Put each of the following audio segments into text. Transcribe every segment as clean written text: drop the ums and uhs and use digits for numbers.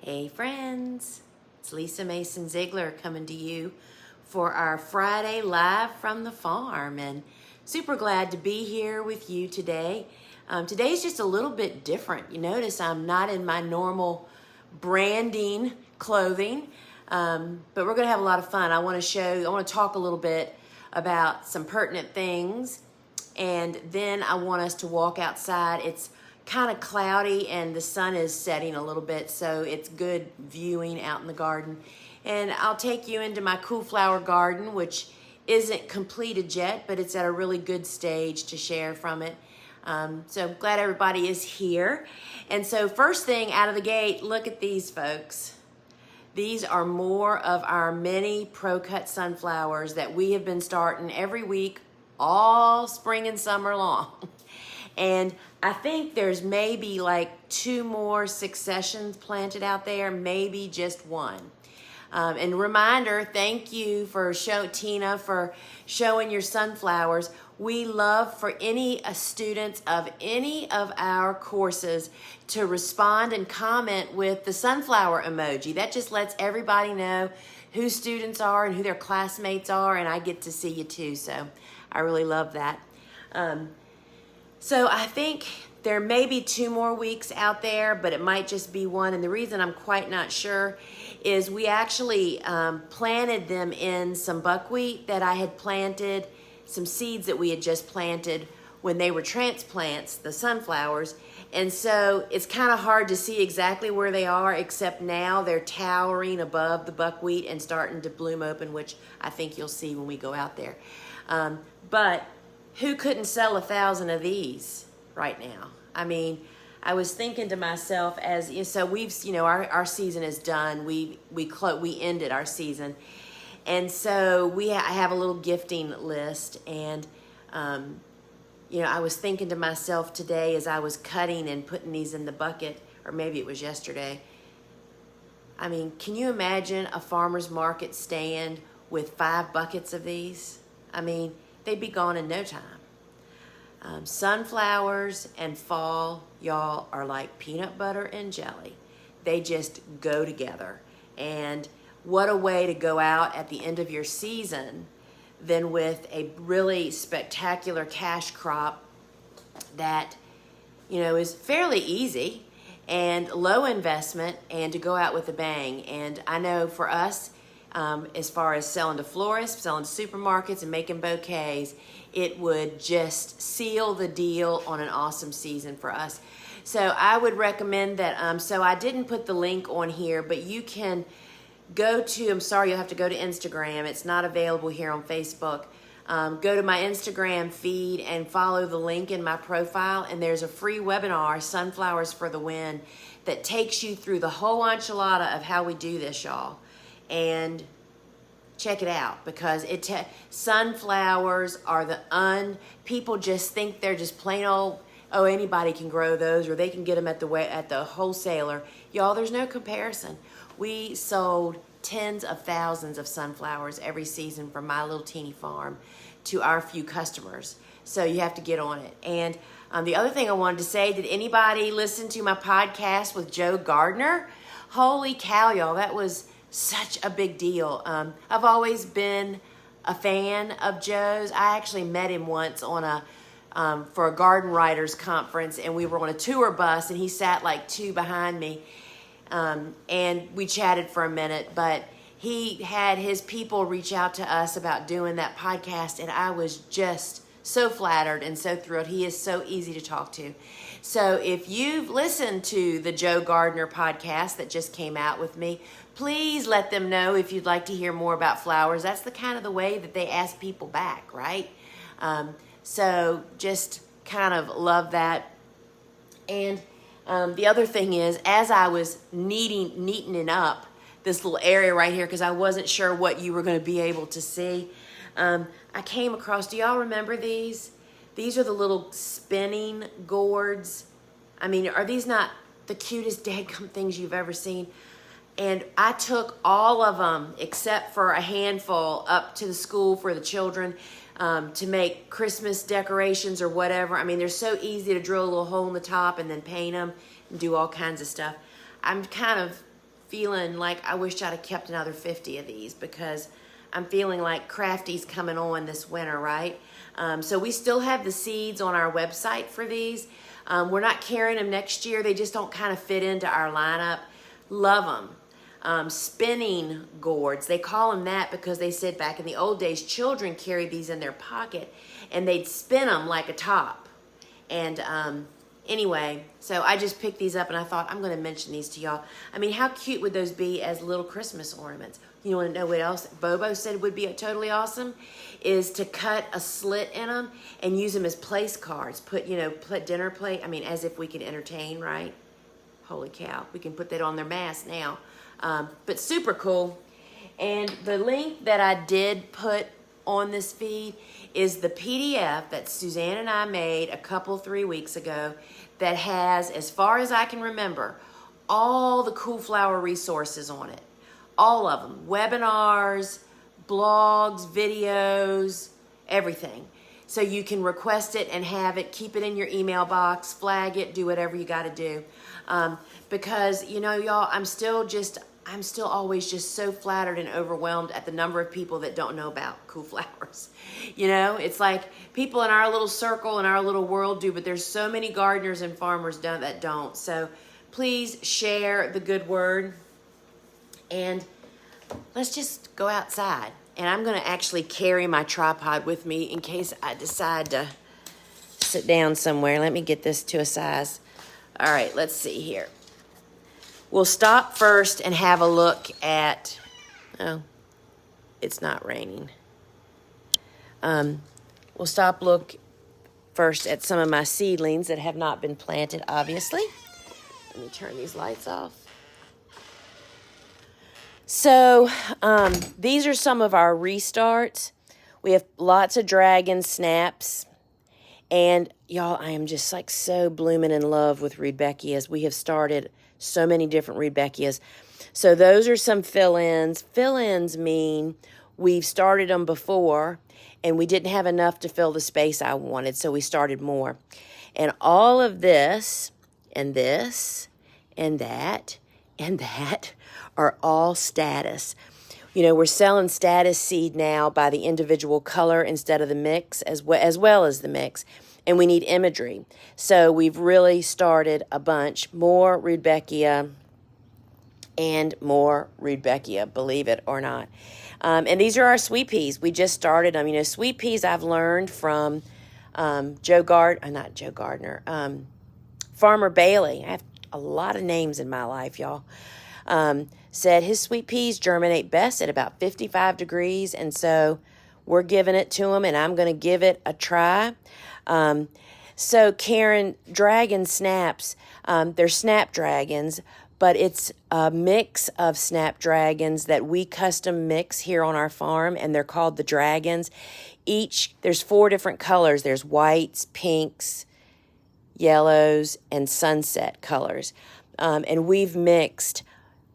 Hey friends, it's Lisa Mason Ziegler coming to you for our Friday live from the farm, and super glad to be here with you today. Today's just a little bit different. You notice I'm not in my normal branding clothing, but we're gonna have a lot of fun. I wanna talk a little bit about some pertinent things, and then I want us to walk outside. It's kind of cloudy and the sun is setting a little bit, so it's good viewing out in the garden. And I'll take you into my cool flower garden, which isn't completed yet, but it's at a really good stage to share from it. So I'm glad everybody is here. And so first thing out of the gate, look at these folks. These are more of our mini pro-cut sunflowers that we have been starting every week all spring and summer long. And I think there's maybe like 2 more successions planted out there, maybe just 1. And reminder, thank you for Tina for showing your sunflowers. We love for any students of any of our courses to respond and comment with the sunflower emoji. That just lets everybody know who students are and who their classmates are, and I get to see you too, so I really love that. So I think there may be 2 more weeks out there, but it might just be 1. And the reason I'm quite not sure is we actually planted them in some buckwheat that I had planted, some seeds that we had just planted when they were transplants, the sunflowers. And so it's kind of hard to see exactly where they are, except now they're towering above the buckwheat and starting to bloom open, which I think you'll see when we go out there. But who couldn't sell 1,000 of these right now? I mean, I was thinking to myself so we've, our season is done. We ended our season. And so I have a little gifting list, and, I was thinking to myself today as I was cutting and putting these in the bucket, or maybe it was yesterday. I mean, can you imagine a farmer's market stand with 5 buckets of these? I mean, they'd be gone in no time. Sunflowers and fall, y'all, are like peanut butter and jelly. They just go together. And what a way to go out at the end of your season than with a really spectacular cash crop that, is fairly easy and low investment, and to go out with a bang. And I know for us, as far as selling to florists, selling to supermarkets, and making bouquets, it would just seal the deal on an awesome season for us. So I would recommend that. So I didn't put the link on here, but you can go to, I'm sorry, you'll have to go to Instagram. It's not available here on Facebook. Go to my Instagram feed and follow the link in my profile, and there's a free webinar, Sunflowers for the Win, that takes you through the whole enchilada of how we do this, y'all. And check it out, because sunflowers are people just think they're just plain old, anybody can grow those, or they can get them at the wholesaler. Y'all, there's no comparison. We sold tens of thousands of sunflowers every season from my little teeny farm to our few customers. So you have to get on it. And the other thing I wanted to say, did anybody listen to my podcast with Joe Gardner? Holy cow, y'all, that was such a big deal. I've always been a fan of Joe's. I actually met him once for a garden writers conference, and we were on a tour bus, and he sat like 2 behind me, and we chatted for a minute. But he had his people reach out to us about doing that podcast, and I was just so flattered and so thrilled. He is so easy to talk to. So if you've listened to the Joe Gardner podcast that just came out with me, please let them know if you'd like to hear more about flowers. That's the kind of the way that they ask people back, right? So just kind of love that. And the other thing is, as I was neatening up this little area right here, because I wasn't sure what you were going to be able to see, I came across, do y'all remember these? These are the little spinning gourds. I mean, are these not the cutest dadgum things you've ever seen? And I took all of them except for a handful up to the school for the children to make Christmas decorations or whatever. I mean, they're so easy to drill a little hole in the top and then paint them and do all kinds of stuff. I'm kind of feeling like I wish I'd have kept another 50 of these because I'm feeling like Crafty's coming on this winter, right? So we still have the seeds on our website for these. We're not carrying them next year. They just don't kind of fit into our lineup. Love them. Spinning gourds. They call them that because they said back in the old days, children carried these in their pocket and they'd spin them like a top. And anyway, so I just picked these up and I thought I'm going to mention these to y'all. I mean, how cute would those be as little Christmas ornaments? You want to know what else Bobo said would be totally awesome? Is to cut a slit in them and use them as place cards. Put dinner plate. I mean, as if we could entertain, right? Holy cow. We can put that on their mask now. But super cool. And the link that I did put on this feed is the PDF that Suzanne and I made 3 weeks ago that has, as far as I can remember, all the cool flower resources on it. All of them. Webinars, blogs, videos, everything. So you can request it and have it, keep it in your email box, flag it, do whatever you got to do. Because, y'all, I'm still always just so flattered and overwhelmed at the number of people that don't know about cool flowers. It's like people in our little circle, in our little world do, but there's so many gardeners and farmers that don't. So please share the good word. And let's just go outside. And I'm going to actually carry my tripod with me in case I decide to sit down somewhere. Let me get this to a size. All right, let's see here. We'll stop first and have a look at, oh, it's not raining. We'll look first at some of my seedlings that have not been planted, obviously. Let me turn these lights off. So these are some of our restarts. We have lots of dragon snaps. And y'all, I am just like so blooming in love with Rudbeckias. We have started so many different Rudbeckias. So those are some fill-ins. Fill-ins mean we've started them before and we didn't have enough to fill the space I wanted, so we started more. And all of this and this and that are all status. We're selling status seed now by the individual color instead of the mix, as well as the mix. And we need imagery. So we've really started a bunch. More Rudbeckia and more Rudbeckia, believe it or not. And these are our sweet peas. We just started them. Sweet peas I've learned from Farmer Bailey. I have a lot of names in my life, y'all. Said his sweet peas germinate best at about 55 degrees. And so we're giving it to him, and I'm going to give it a try. So Karen, dragon snaps, they're snapdragons, but it's a mix of snapdragons that we custom mix here on our farm, and they're called the dragons. There's 4 different colors. There's whites, pinks, yellows, and sunset colors. And we've mixed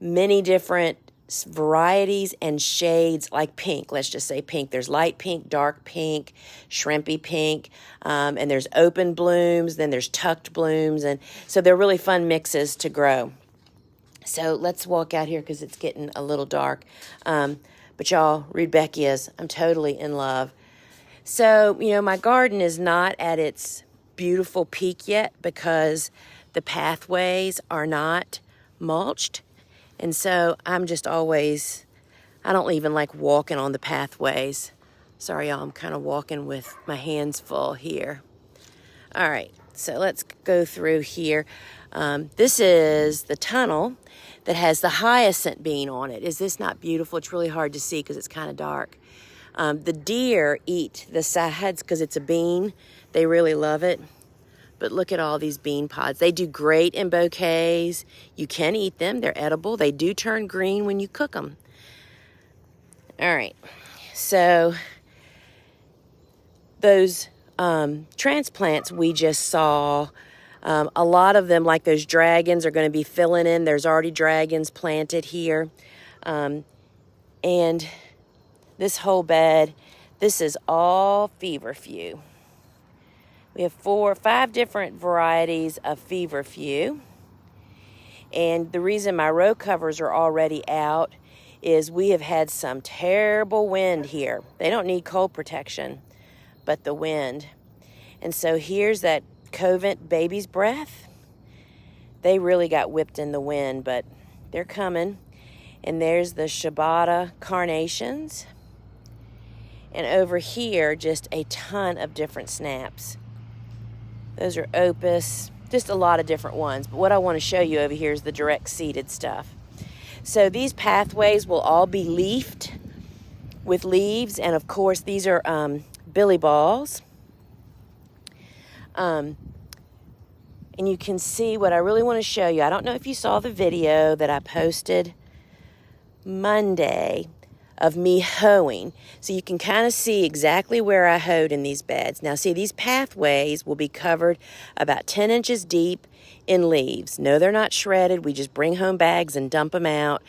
many different varieties and shades like pink. Let's just say pink. There's light pink, dark pink, shrimpy pink, and there's open blooms, then there's tucked blooms, and so they're really fun mixes to grow. So let's walk out here because it's getting a little dark. But y'all, Rudbeckias, I'm totally in love. So, my garden is not at its beautiful peak yet because the pathways are not mulched. And so I'm just always, I don't even like walking on the pathways. Sorry, y'all, I'm kind of walking with my hands full here. All right, so let's go through here. This is the tunnel that has the hyacinth bean on it. Is this not beautiful? It's really hard to see because it's kind of dark. The deer eat the sides because it's a bean. They really love it. But look at all these bean pods. They do great in bouquets. You can eat them. They're edible. They do turn green when you cook them. All right. So those transplants we just saw, a lot of them, like those dragons, are going to be filling in. There's already dragons planted here. And this whole bed, this is all feverfew. We have 4 or 5 different varieties of feverfew. And the reason my row covers are already out is we have had some terrible wind here. They don't need cold protection, but the wind. And so here's that covent baby's breath. They really got whipped in the wind, but they're coming. And there's the Shibata carnations. And over here, just a ton of different snaps. Those are opus, just a lot of different ones. But what I want to show you over here is the direct seeded stuff. So these pathways will all be leafed with leaves. And of course, these are billy balls. And you can see what I really want to show you. I don't know if you saw the video that I posted Monday of me hoeing. So you can kind of see exactly where I hoed in these beds. Now see, these pathways will be covered about 10 inches deep in leaves. No, they're not shredded. We just bring home bags and dump them out.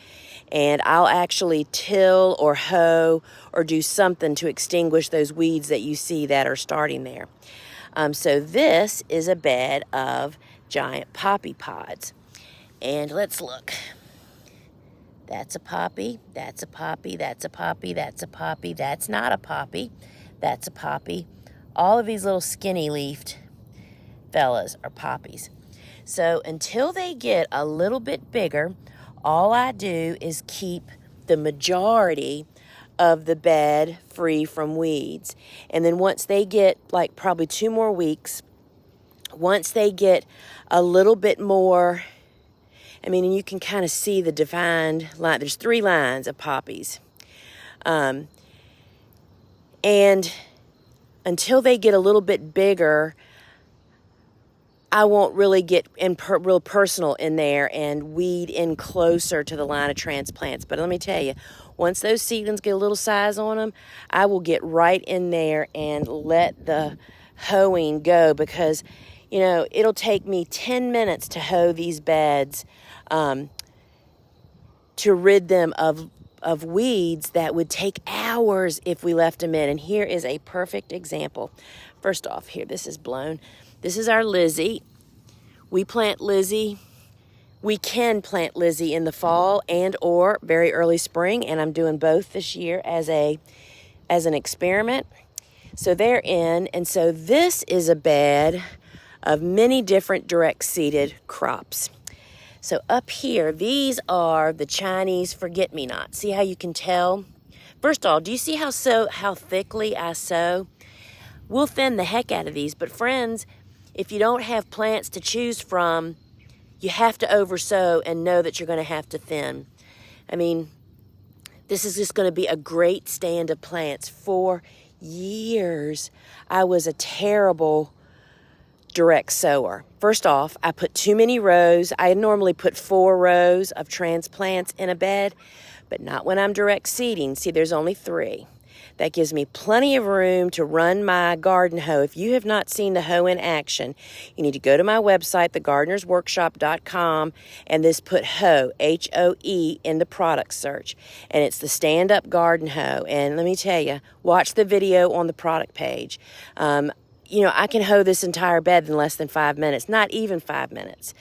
And I'll actually till or hoe or do something to extinguish those weeds that you see that are starting there. So this is a bed of giant poppy pods. And let's look. That's a poppy, that's a poppy, that's a poppy, that's a poppy, that's not a poppy, that's a poppy. All of these little skinny leafed fellas are poppies. So until they get a little bit bigger, all I do is keep the majority of the bed free from weeds. And then once they get, like probably 2 more weeks, once they get a little bit more, and you can kind of see the defined line. There's 3 lines of poppies. And until they get a little bit bigger, I won't really get real personal in there and weed in closer to the line of transplants. But let me tell you, once those seedlings get a little size on them, I will get right in there and let the hoeing go, because it'll take me 10 minutes to hoe these beds to rid them of weeds that would take hours if we left them in. And here is a perfect example. First off, here, this is blown. This is our Lizzie. We plant Lizzie. We can plant Lizzie in the fall and or very early spring, and I'm doing both this year as an experiment. So they're in, and so this is a bed of many different direct seeded crops. So up here, these are the Chinese forget-me-not. See how you can tell? First of all, do you see how thickly I sow? We'll thin the heck out of these, but friends, if you don't have plants to choose from, you have to oversow and know that you're going to have to thin. This is just going to be a great stand of plants. For years, I was a terrible direct sower. First off, I put too many rows. I normally put 4 rows of transplants in a bed, but not when I'm direct seeding. See, there's only 3. That gives me plenty of room to run my garden hoe. If you have not seen the hoe in action, you need to go to my website, thegardenersworkshop.com, and put hoe, H-O-E, in the product search. And it's the stand-up garden hoe. And let me tell you, watch the video on the product page. I can hoe this entire bed in less than 5 minutes, not even 5 minutes.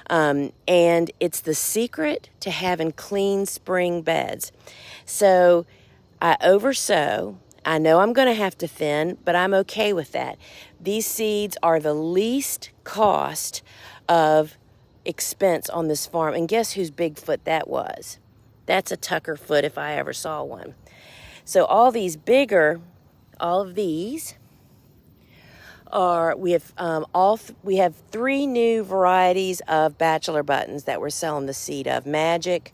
And it's the secret to having clean spring beds. So I oversow. I know I'm going to have to thin, but I'm okay with that. These seeds are the least cost of expense on this farm. And guess whose Bigfoot that was? That's a Tucker foot if I ever saw one. So all of these we have 3 new varieties of Bachelor buttons that we're selling the seed of: Magic,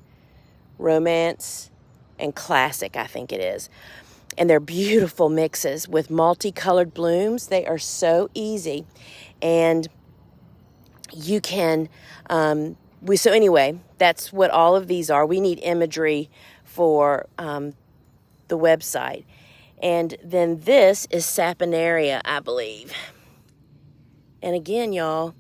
Romance, and Classic, I think it is. And they're beautiful mixes with multicolored blooms. They are so easy. And you can, so anyway, that's what all of these are. We need imagery for the website. And then this is Saponaria, I believe. And again, y'all,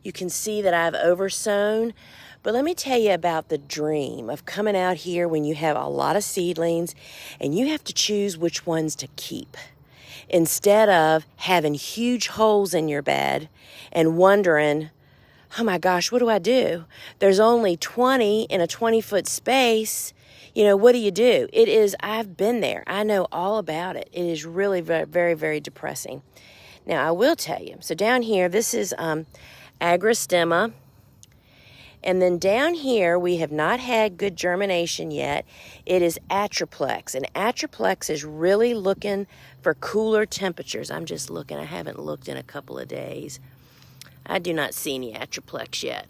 you can see that I've oversown. But let me tell you about the dream of coming out here when you have a lot of seedlings and you have to choose which ones to keep, instead of having huge holes in your bed and wondering, oh my gosh, what do I do? There's only 20 in a 20-foot space. What do you do? I've been there. I know all about it. It is really very, very, very depressing. Now, I will tell you. So down here, this is agrostemma. And then down here, we have not had good germination yet. It is atriplex. And atriplex is really looking for cooler temperatures. I'm just looking. I haven't looked in a couple of days. I do not see any atriplex yet.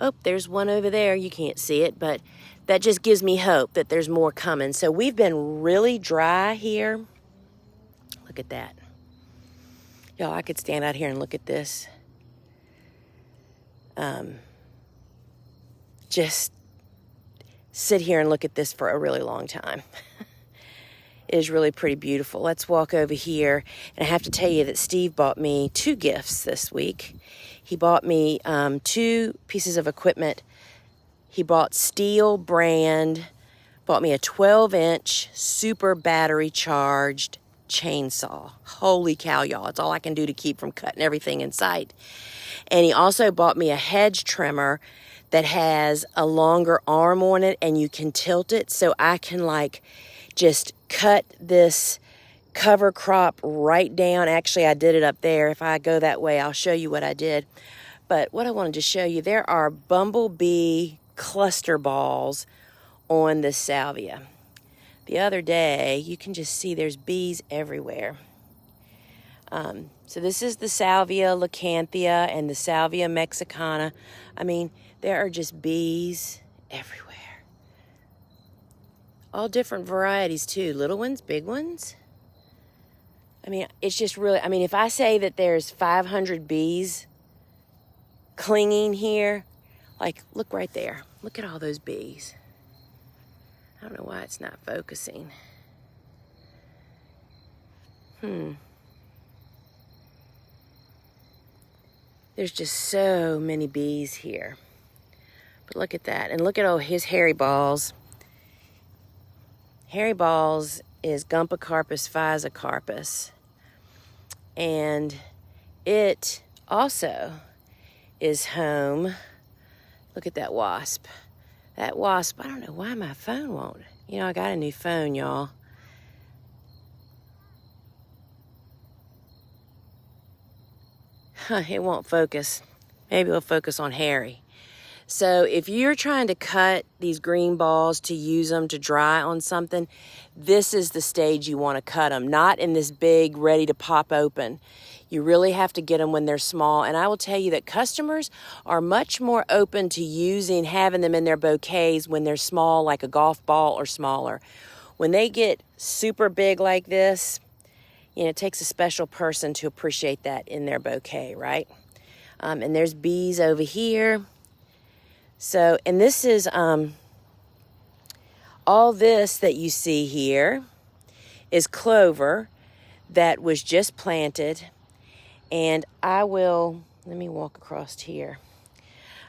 Oh, there's one over there. You can't see it, but that just gives me hope that there's more coming. So we've been really dry here. Look at that. Y'all, I could stand out here and look at this. Just sit here and look at this for a really long time. It is really pretty beautiful. Let's walk over here. And I have to tell you that Steve bought me 2 gifts this week. He bought me 2 pieces of equipment. He bought Steel brand, bought me a 12-inch super battery charged chainsaw. Holy cow, y'all. It's all I can do to keep from cutting everything in sight. And he also bought me a hedge trimmer that has a longer arm on it, and you can tilt it so I can just cut this cover crop right down. Actually, I did it up there. If I go that way, I'll show you what I did. But what I wanted to show you, there are bumblebee cluster balls on this salvia. The other day, you can just see there's bees everywhere. So this is the salvia leucanthia and the salvia mexicana. I mean, there are just bees everywhere. All different varieties too, little ones, big ones. I mean, it's just really, if I say that there's 500 bees clinging here, look right there. Look at all those bees. I don't know why it's not focusing. There's just so many bees here. But look at that. And look at his hairy balls. Hairy balls is Gumpacarpus physocarpus. And it also is home. Look at that wasp. That wasp, I don't know why my phone won't. I got a new phone, y'all. It won't focus. Maybe it'll focus on Harry. So if you're trying to cut these green balls to use them to dry on something, this is the stage you want to cut them, not in this big, ready to pop open. You really have to get them when they're small. And I will tell you that customers are much more open to having them in their bouquets when they're small, like a golf ball or smaller. When they get super big like this, it takes a special person to appreciate that in their bouquet, right? And there's bees over here. So, and this is, all this that you see here is clover that was just planted. And let me walk across here.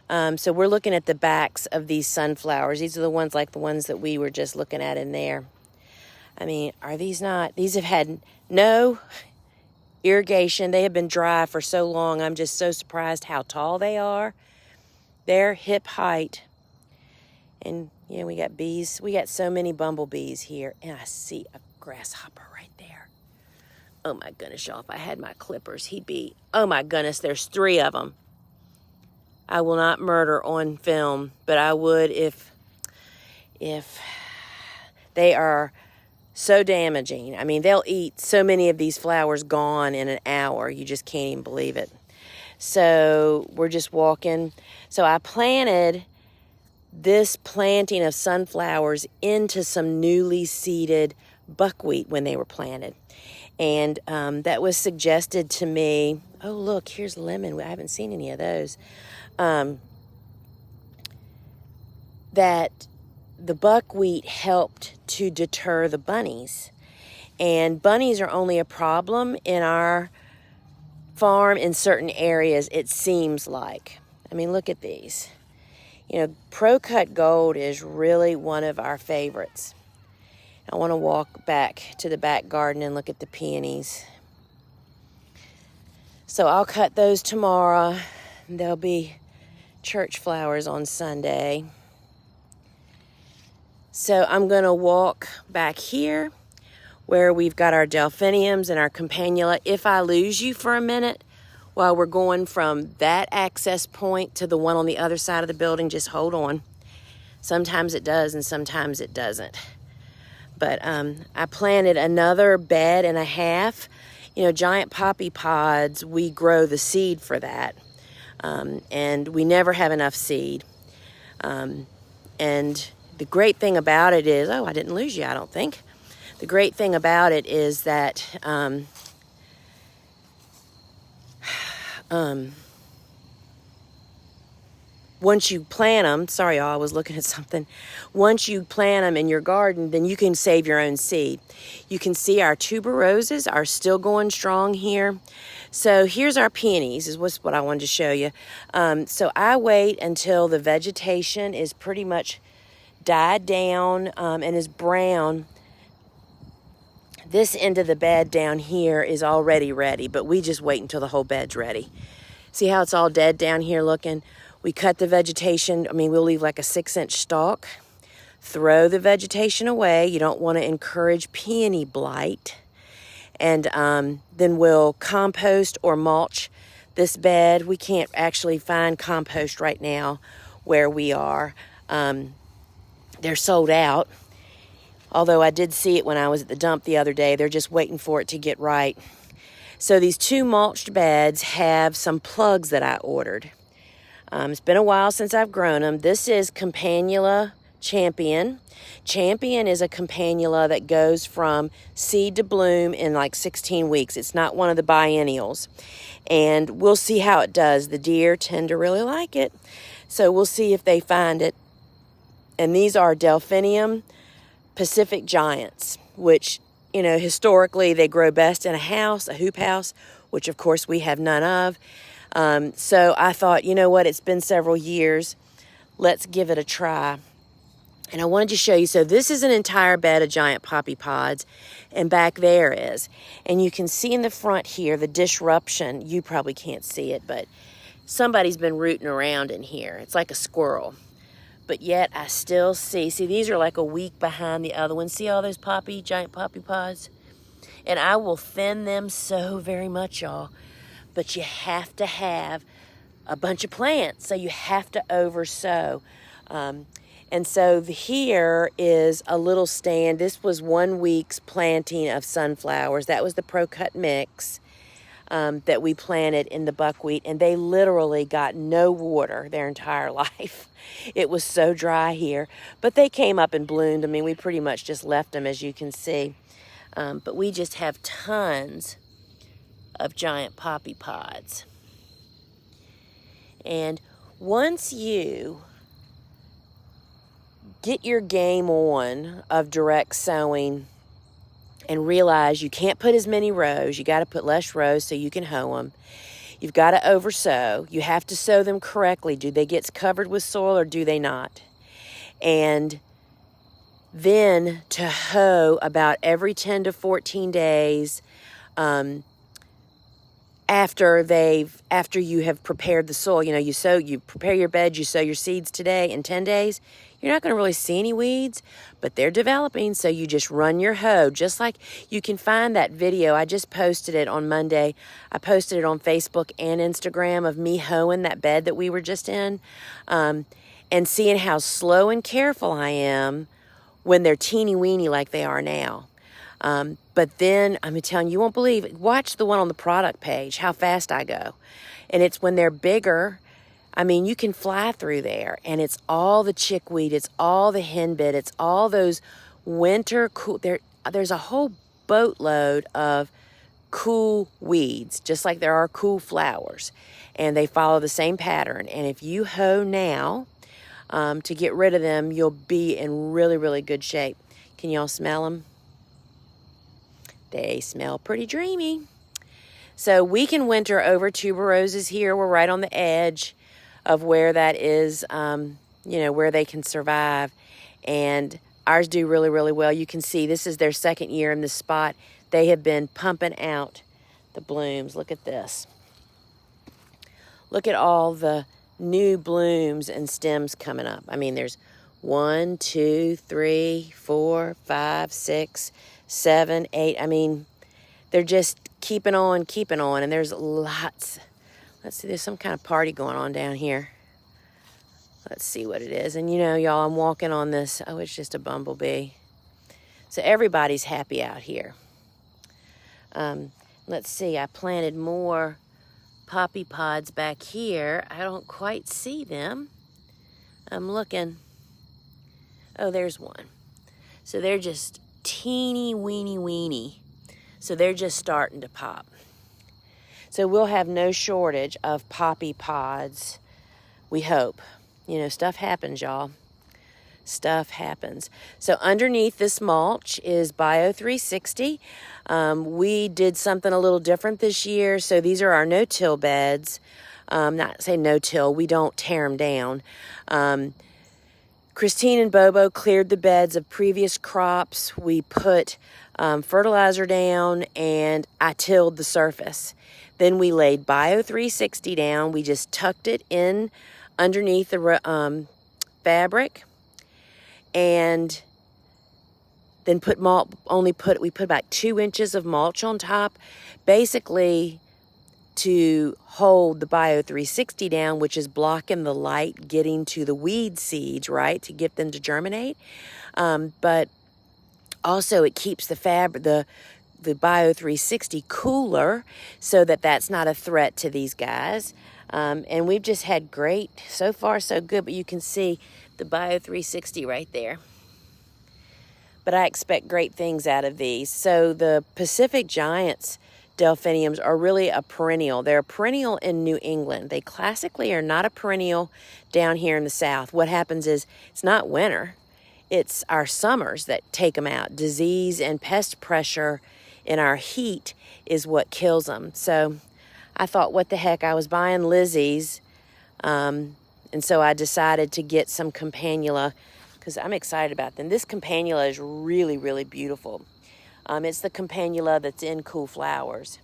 So we're looking at the backs of these sunflowers. These are the ones like the ones that we were just looking at in there. Are these not? These have had no irrigation. They have been dry for so long. I'm just so surprised how tall they are. They're hip height. And, we got bees. We got so many bumblebees here. And I see a grasshopper right there. Oh, my goodness, y'all. If I had my clippers, oh, my goodness, there's 3 of them. I will not murder on film, but I would if they are so damaging. They'll eat so many of these flowers gone in an hour. You just can't even believe it. So we're just walking. So I planted this planting of sunflowers into some newly seeded buckwheat when they were planted. And that was suggested to me. Oh, look, here's lemon. I haven't seen any of those. That the buckwheat helped to deter the bunnies. And bunnies are only a problem in our farm in certain areas, it seems like. Look at these. Pro Cut Gold is really one of our favorites. I want to walk back to the back garden and look at the peonies. So I'll cut those tomorrow. There'll be church flowers on Sunday. So I'm going to walk back here where we've got our delphiniums and our campanula. If I lose you for a minute while we're going from that access point to the one on the other side of the building, just hold on. Sometimes it does and sometimes it doesn't. But I planted another bed and a half. You know, giant poppy pods, we grow the seed for that. And we never have enough seed. And the great thing about it is, oh, I didn't lose you, I don't think. The great thing about it is that once you plant them, sorry y'all, I was looking at something. Once you plant them in your garden, then you can save your own seed. You can see our tuberoses are still going strong here. So here's our peonies, is what I wanted to show you. So I wait until the vegetation is pretty much died down and is brown. This end of the bed down here is already ready, but we just wait until the whole bed's ready. See how it's all dead down here looking? We cut the vegetation. I mean, we'll leave like a 6-inch stalk. Throw the vegetation away. You don't want to encourage peony blight. And then we'll compost or mulch this bed. We can't actually find compost right now where we are. They're sold out. Although I did see it when I was at the dump the other day. They're just waiting for it to get right. So these 2 mulched beds have some plugs that I ordered. It's been a while since I've grown them. This is Campanula Champion. Champion is a campanula that goes from seed to bloom in like 16 weeks. It's not one of the biennials. And we'll see how it does. The deer tend to really like it. So we'll see if they find it. And these are Delphinium Pacific Giants, which, you know, historically they grow best in a house, a hoop house, which of course we have none of. So I thought, you know what, it's been several years. Let's give it a try. And I wanted to show you, so this is an entire bed of giant poppy pods, and back there is. And you can see in the front here the disruption. You probably can't see it, but somebody's been rooting around in here. It's like a squirrel. But yet I still see these are like a week behind the other ones. See all those giant poppy pods? And I will thin them so very much, y'all. But you have to have a bunch of plants, so you have to oversow. And so here is a little stand. This was 1 week's planting of sunflowers. That was the Pro-Cut mix that we planted in the buckwheat, and they literally got no water their entire life. It was so dry here, but they came up and bloomed. I mean, we pretty much just left them, as you can see. But we just have tons of giant poppy pods. And once you get your game on of direct sowing and realize you can't put as many rows, you got to put less rows so you can hoe them. You've got to oversow. You have to sow them correctly. Do they get covered with soil or do they not? And then to hoe about every 10 to 14 days after you have prepared the soil. You know, you prepare your bed, you sow your seeds today. In 10 days, you're not going to really see any weeds, but they're developing, so you just run your hoe. Just like you can find that video. I just posted it on Monday. I posted it on Facebook and Instagram of me hoeing that bed that we were just in, and seeing how slow and careful I am when they're teeny weeny like they are now. But then, I'm telling you, you won't believe it. Watch the one on the product page, how fast I go. And it's when they're bigger, I mean, you can fly through there, and it's all the chickweed, it's all the henbit, it's all those winter cool. There's a whole boatload of cool weeds, just like there are cool flowers, and they follow the same pattern. And if you hoe now to get rid of them, you'll be in really, really good shape. Can y'all smell them? They smell pretty dreamy. So we can winter over tuberoses here. We're right on the edge of where that is, where they can survive. And ours do really, really well. You can see this is their second year in this spot. They have been pumping out the blooms. Look at this. look at all the new blooms and stems coming up. I mean, there's 1, 2, 3, 4, 5, 6, 7, 8. I mean, they're just keeping on, and there's lots. Let's see, there's some kind of party going on down here. Let's see what it is. And you know, y'all, I'm walking on this. Oh, it's just a bumblebee. So everybody's happy out here. Let's see, I planted more poppy pods back here. I don't quite see them. I'm looking. Oh, there's one. So they're just teeny weeny. So they're just starting to pop. So we'll have no shortage of poppy pods, we hope. You know, stuff happens, y'all. Stuff happens. So underneath this mulch is Bio 360. We did something a little different this year. So these are our no-till beds. Not say no-till, we don't tear them down. Christine and Bobo cleared the beds of previous crops. We put fertilizer down, and I tilled the surface. Then we laid Bio 360 down. We just tucked it in underneath the fabric, and then we put about 2 inches of mulch on top, basically to hold the Bio 360 down, which is blocking the light getting to the weed seeds, right, to get them to germinate. But also it keeps the Bio 360 cooler, so that's not a threat to these guys. And we've just had great, so far so good, but you can see the Bio 360 right there. But I expect great things out of these. So the Pacific Giants delphiniums are really a perennial. They're a perennial in New England. They classically are not a perennial down here in the South. What happens is it's not winter. It's our summers that take them out. Disease and pest pressure in our heat is what kills them. So I thought, what the heck, I was buying Lizzie's, and so I decided to get some campanula because I'm excited about them. This campanula is really, really beautiful. It's the campanula that's in Cool Flowers.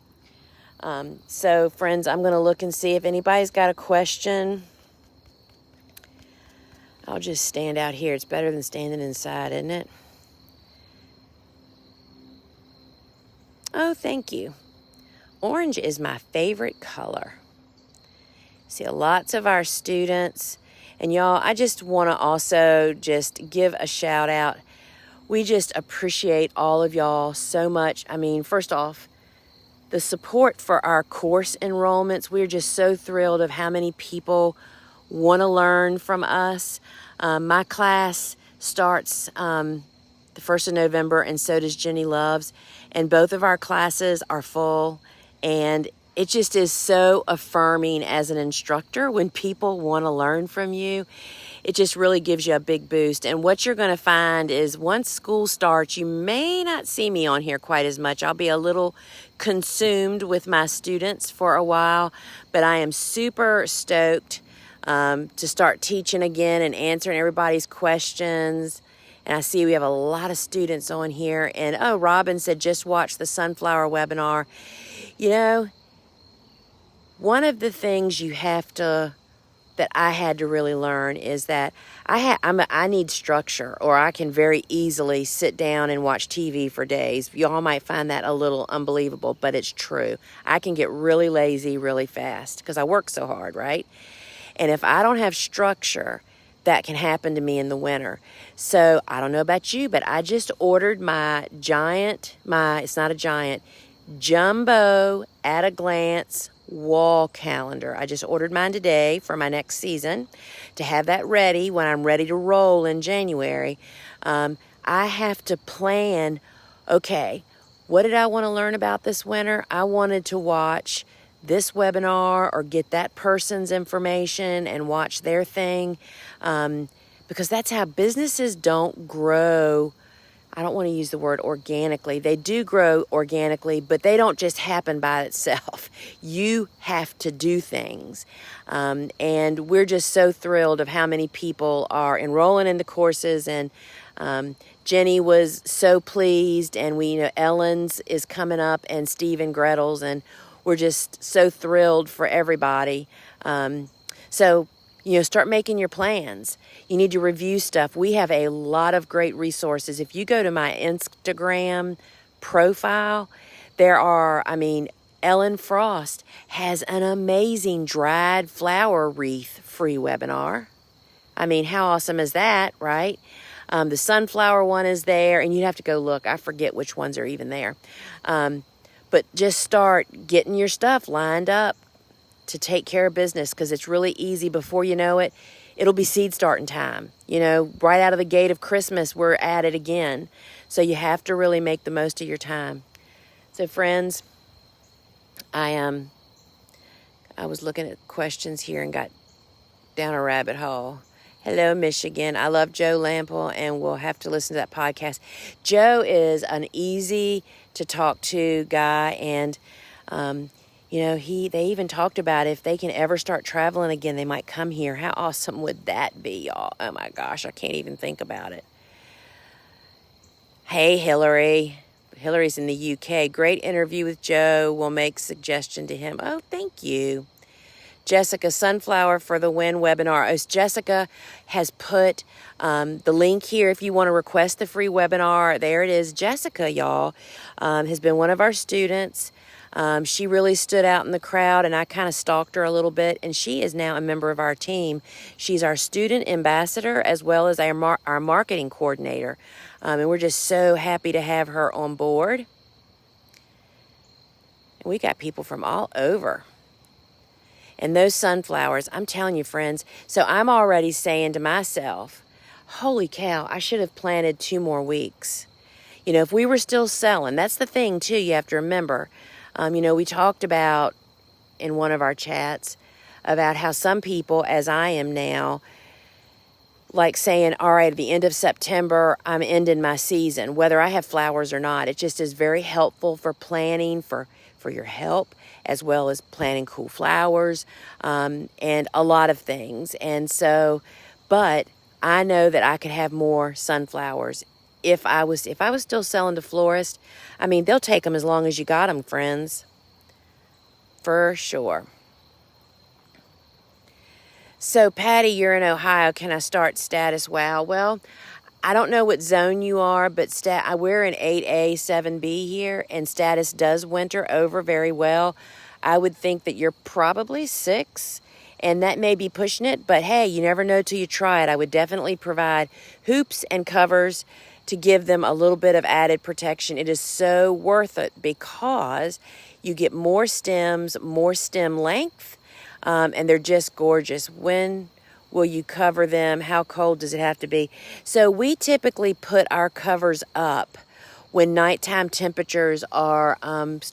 So, friends, I'm going to look and see if anybody's got a question. I'll just stand out here. It's better than standing inside, isn't it? Oh, thank you. Orange is my favorite color. See, lots of our students, and y'all, I just want to also just give a shout out. We just appreciate all of y'all so much. I mean, first off, the support for our course enrollments. We're just so thrilled of how many people want to learn from us. My class starts the 1st of November, and so does Jenny Love's. And both of our classes are full. And it just is so affirming as an instructor when people want to learn from you. It just really gives you a big boost. And what you're going to find is once school starts, you may not see me on here quite as much. I'll be a little consumed with my students for a while, but I am super stoked to start teaching again and answering everybody's questions. And I see we have a lot of students on here. And, oh, Robin said, just watch the sunflower webinar. You know, one of the things that I had to really learn is that I need structure, or I can very easily sit down and watch TV for days. Y'all might find that a little unbelievable, but it's true. I can get really lazy really fast because I work so hard, right? And if I don't have structure, that can happen to me in the winter. So I don't know about you, but I just ordered it's not a giant, jumbo at a glance wall calendar. I just ordered mine today for my next season to have that ready when I'm ready to roll in January. I have to plan, okay, what did I want to learn about this winter? I wanted to watch this webinar or get that person's information and watch their thing, because that's how businesses don't grow. I don't want to use the word organically. They do grow organically, but they don't just happen by itself. You have to do things. And we're just so thrilled of how many people are enrolling in the courses. And Jenny was so pleased. And Ellen's is coming up, and Steve and Gretel's. And we're just so thrilled for everybody. So, start making your plans. You need to review stuff. We have a lot of great resources. If you go to my Instagram profile, there are, Ellen Frost has an amazing dried flower wreath free webinar. How awesome is that, right? The sunflower one is there, and you'd have to go look. I forget which ones are even there. But just start getting your stuff lined up to take care of business, because it's really easy. Before you know it, it'll be seed starting time. Right out of the gate of Christmas, we're at it again. So you have to really make the most of your time. So friends, I was looking at questions here and got down a rabbit hole. Hello, Michigan. I love Joe Lample, and we'll have to listen to that podcast. Joe is an easy to talk to guy, and they even talked about if they can ever start traveling again, they might come here. How awesome would that be, y'all? Oh my gosh, I can't even think about it. Hey, Hillary. Hillary's in the UK. Great interview with Joe. We'll make suggestion to him. Oh, thank you. Jessica, Sunflower for the Win webinar. Oh, Jessica has put the link here if you want to request the free webinar. There it is. Jessica, y'all, has been one of our students. She really stood out in the crowd, and I kind of stalked her a little bit, and she is now a member of our team. She's our student ambassador as well as our marketing coordinator, and we're just so happy to have her on board. And we got people from all over. And those sunflowers, I'm telling you, friends, so I'm already saying to myself, holy cow, I should have planted 2 more weeks. If we were still selling, that's the thing, too, you have to remember. We talked about in one of our chats about how some people, as I am now, like saying, all right, at the end of September, I'm ending my season, whether I have flowers or not. It just is very helpful for planning, for your help, as well as planting cool flowers, and a lot of things. And so, but I know that I could have more sunflowers if I was still selling to florists. They'll take them as long as you got them, friends. For sure. So, Patty, you're in Ohio. Can I start Status Wow? Well, I don't know what zone you are, but we're in 8A, 7B here, and Status does winter over very well. I would think that you're probably 6, and that may be pushing it, but hey, you never know till you try it. I would definitely provide hoops and covers to give them a little bit of added protection. It is so worth it because you get more stems, more stem length, and they're just gorgeous. When will you cover them? How cold does it have to be? So we typically put our covers up when nighttime temperatures are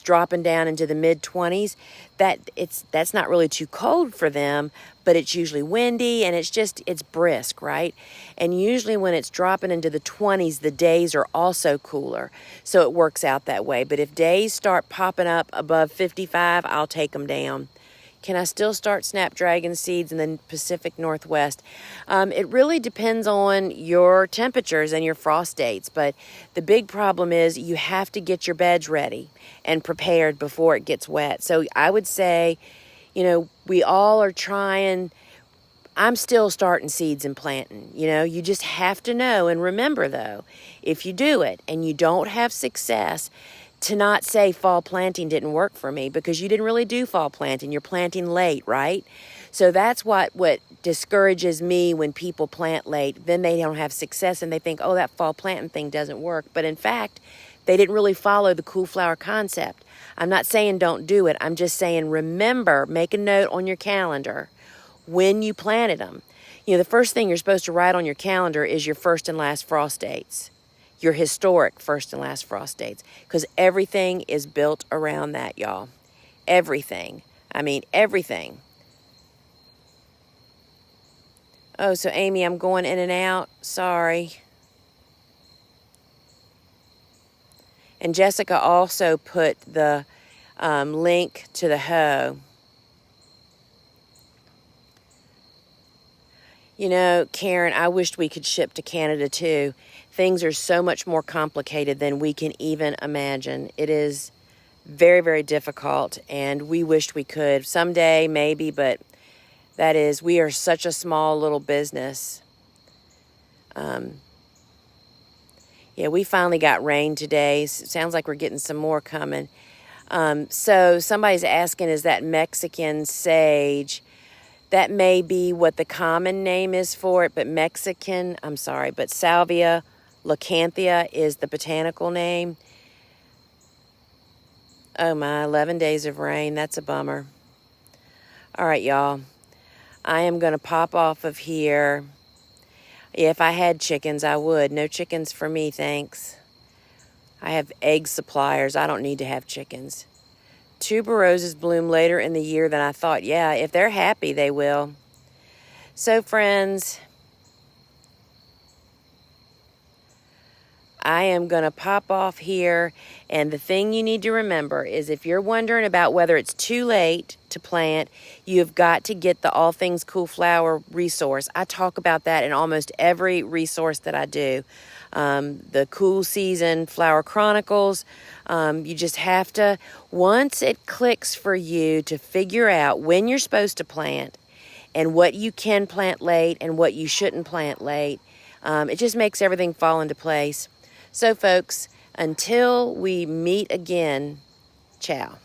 dropping down into the mid-20s. That's not really too cold for them, but it's usually windy and it's brisk, right? And usually when it's dropping into the 20s, the days are also cooler. So it works out that way. But if days start popping up above 55, I'll take them down. Can I still start Snapdragon seeds in the Pacific Northwest? It really depends on your temperatures and your frost dates, but the big problem is you have to get your beds ready and prepared before it gets wet. So I would say, we all are trying. I'm still starting seeds and planting. You just have to know and remember, though, if you do it and you don't have success, to not say fall planting didn't work for me, because you didn't really do fall planting. You're planting late, right? So that's what discourages me when people plant late. Then they don't have success and they think, oh, that fall planting thing doesn't work. But in fact, they didn't really follow the cool flower concept. I'm not saying don't do it. I'm just saying remember, make a note on your calendar when you planted them. The first thing you're supposed to write on your calendar is your first and last frost dates. Your historic first and last frost dates, because everything is built around that, y'all. Everything. Everything. Oh, so Amy, I'm going in and out. Sorry. And Jessica also put the link to the hoe. Karen, I wished we could ship to Canada too. Things are so much more complicated than we can even imagine. It is very, very difficult, and we wished we could. Someday, maybe, but That is, we are such a small little business. Yeah, we finally got rain today. Sounds like we're getting some more coming. So somebody's asking, is that Mexican sage? That may be what the common name is for it, but but Salvia leucanthia is the botanical name. Oh my, 11 days of rain. That's a bummer. All right, y'all. I am going to pop off of here. If I had chickens, I would. No chickens for me, thanks. I have egg suppliers. I don't need to have chickens. Tuberoses bloom later in the year than I thought. Yeah, if they're happy, they will. So, friends, I am going to pop off here. And the thing you need to remember is if you're wondering about whether it's too late to plant, you've got to get the All Things Cool Flower resource. I talk about that in almost every resource that I do. The Cool Season Flower Chronicles. You just have to, once it clicks for you to figure out when you're supposed to plant and what you can plant late and what you shouldn't plant late, it just makes everything fall into place. So, folks, until we meet again, ciao.